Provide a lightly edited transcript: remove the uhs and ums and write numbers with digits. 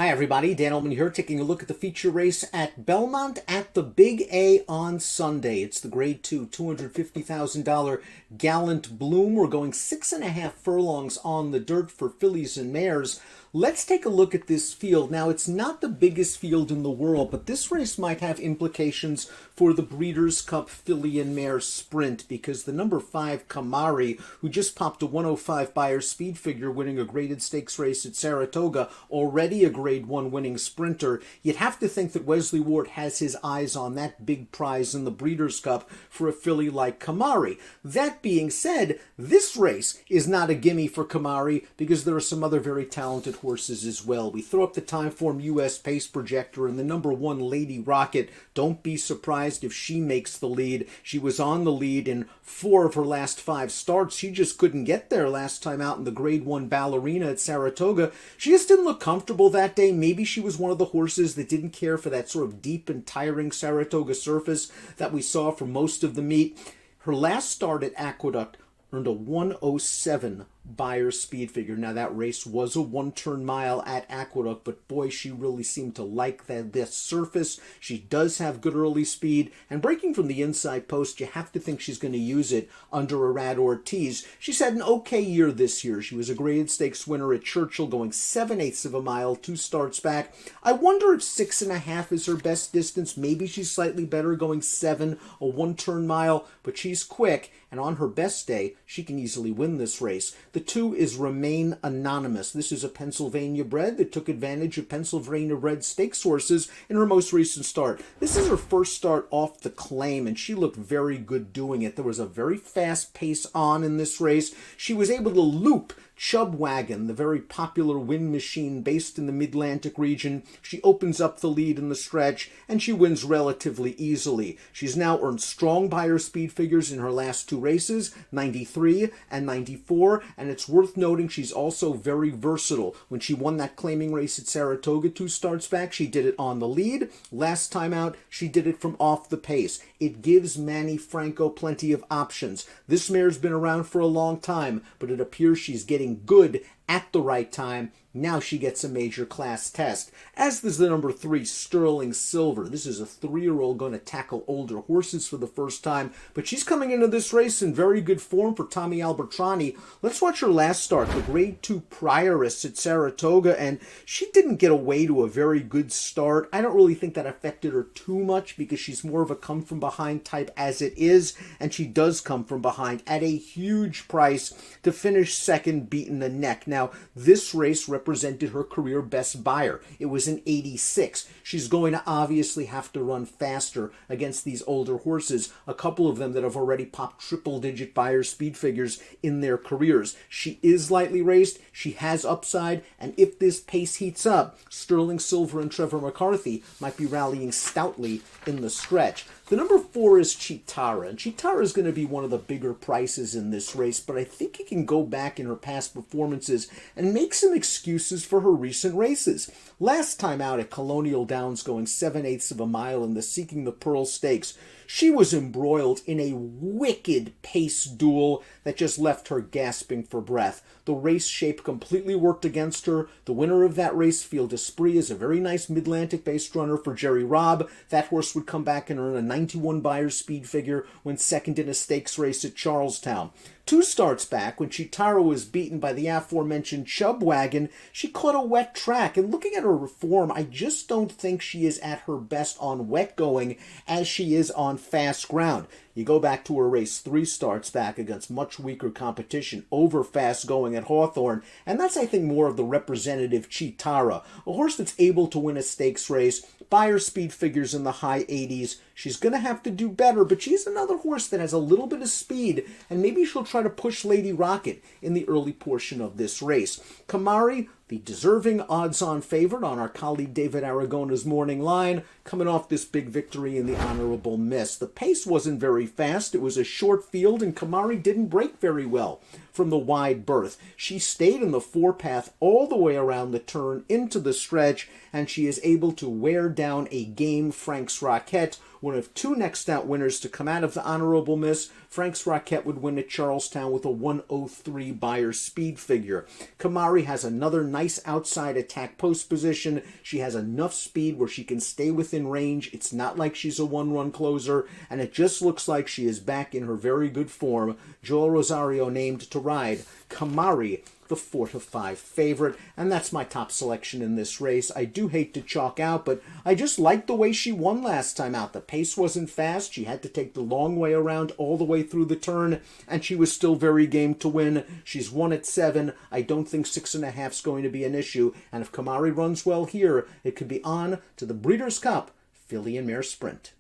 Hi everybody, Dan Illman here, taking a look at the feature race at Belmont at the Big A on Sunday. It's the Grade 2, $250,000 Gallant Bloom. We're going 6.5 furlongs on the dirt for fillies and mares. Let's take a look at this field. Now, it's not the biggest field in the world, but this race might have implications for the Breeders' Cup filly and mare sprint, because the number 5 Kamari, who just popped a 105 Beyer speed figure winning a graded stakes race at Saratoga, already a Grade 1 winning sprinter, you'd have to think that Wesley Ward has his eyes on that big prize in the Breeders' Cup for a filly like Kamari. That being said, this race is not a gimme for Kamari because there are some other very talented horses as well. We throw up the Timeform US Pace Projector and the number 1 Lady Rocket. Don't be surprised if she makes the lead. She was on the lead in 4 of her last 5 starts. She just couldn't get there last time out in the Grade 1 Ballerina at Saratoga. She just didn't look comfortable that day. Maybe she was one of the horses that didn't care for that sort of deep and tiring Saratoga surface that we saw for most of the meet. Her last start at Aqueduct earned a 107 Beyer speed figure. Now, that race was a one-turn mile at Aqueduct, but boy, she really seemed to like this surface. She does have good early speed, and breaking from the inside post, you have to think she's going to use it under Arad Ortiz. She's had an okay year this year. She was a graded stakes winner at Churchill, going 7/8 of a mile, 2 starts back. I wonder if 6.5 is her best distance. Maybe she's slightly better going 7, a one-turn mile, but she's quick, and on her best day, she can easily win this race. The 2 is Remain Anonymous. This is a Pennsylvania bred that took advantage of Pennsylvania bred stakes horses in her most recent start. This is her first start off the claim, and she looked very good doing it. There was a very fast pace on in this race. She was able to loop Chubwagon, the very popular wind machine based in the Mid-Atlantic region. She opens up the lead in the stretch, and she wins relatively easily. She's now earned strong Beyer speed figures in her last 2 races, 93 and 94, and it's worth noting she's also very versatile. When she won that claiming race at Saratoga 2 starts back, she did it on the lead. Last time out, she did it from off the pace. It gives Manny Franco plenty of options. This mare's been around for a long time, but it appears she's getting good at the right time. Now she gets a major class test, as does the number 3 Sterling Silver. This is a 3-year-old going to tackle older horses for the first time, but she's coming into this race in very good form for Tommy Albertrani. Let's watch her last start, the Grade 2 Prioress at Saratoga, and she didn't get away to a very good start. I don't really think that affected her too much because she's more of a come-from-behind type as it is, and she does come from behind at a huge price to finish second, beaten the neck. Now, this race represented her career best Beyer. It was an 86. She's going to obviously have to run faster against these older horses, a couple of them that have already popped triple-digit Beyer speed figures in their careers. She is lightly raced, she has upside, and if this pace heats up, Sterling Silver and Trevor McCarthy might be rallying stoutly in the stretch. The number 4 is Chitara, and Chitara is going to be one of the bigger prices in this race, but I think you can go back in her past performances and make some excuses for her recent races. Last time out at Colonial Downs, going 7/8 of a mile in the Seeking the Pearl Stakes, she was embroiled in a wicked pace duel that just left her gasping for breath. The race shape completely worked against her. The winner of that race, Field Esprit, is a very nice Mid-Atlantic-based runner for Jerry Robb. That horse would come back and earn a 91 Beyer speed figure when second in a stakes race at Charlestown. 2 starts back, when Chitara was beaten by the aforementioned Chubwagon, she caught a wet track, and looking at her form, I just don't think she is at her best on wet going as she is on fast ground. You go back to her race 3 starts back against much weaker competition over fast going at Hawthorne, and that's, I think, more of the representative Chitara, a horse that's able to win a stakes race. Beyer speed figures in the high 80s. She's going to have to do better, but she's another horse that has a little bit of speed, and maybe she'll try to push Lady Rocket in the early portion of this race. Kamari, the deserving odds-on favorite on our colleague David Aragona's morning line, coming off this big victory in the Honorable Miss. The pace wasn't very fast. It was a short field, and Kamari didn't break very well from the wide berth. She stayed in the 4-path all the way around the turn into the stretch, and she is able to wear down a game Frank's Rocket, one of 2 next out winners to come out of the Honorable Miss. Frank's Rocket would win at Charlestown with a 103 Beyer speed figure. Kamari has another nice nice outside attack post position. She has enough speed where she can stay within range. It's not like she's a one-run closer, and it just looks like she is back in her very good form. Joel Rosario named to ride Kamari, the 4-5 favorite, and that's my top selection in this race. I do hate to chalk out, but I just liked the way she won last time out. The pace wasn't fast. She had to take the long way around all the way through the turn, and she was still very game to win. She's won at 7. I don't think 6.5 is going to be an issue, and if Kamari runs well here, it could be on to the Breeders' Cup Filly and Mare Sprint.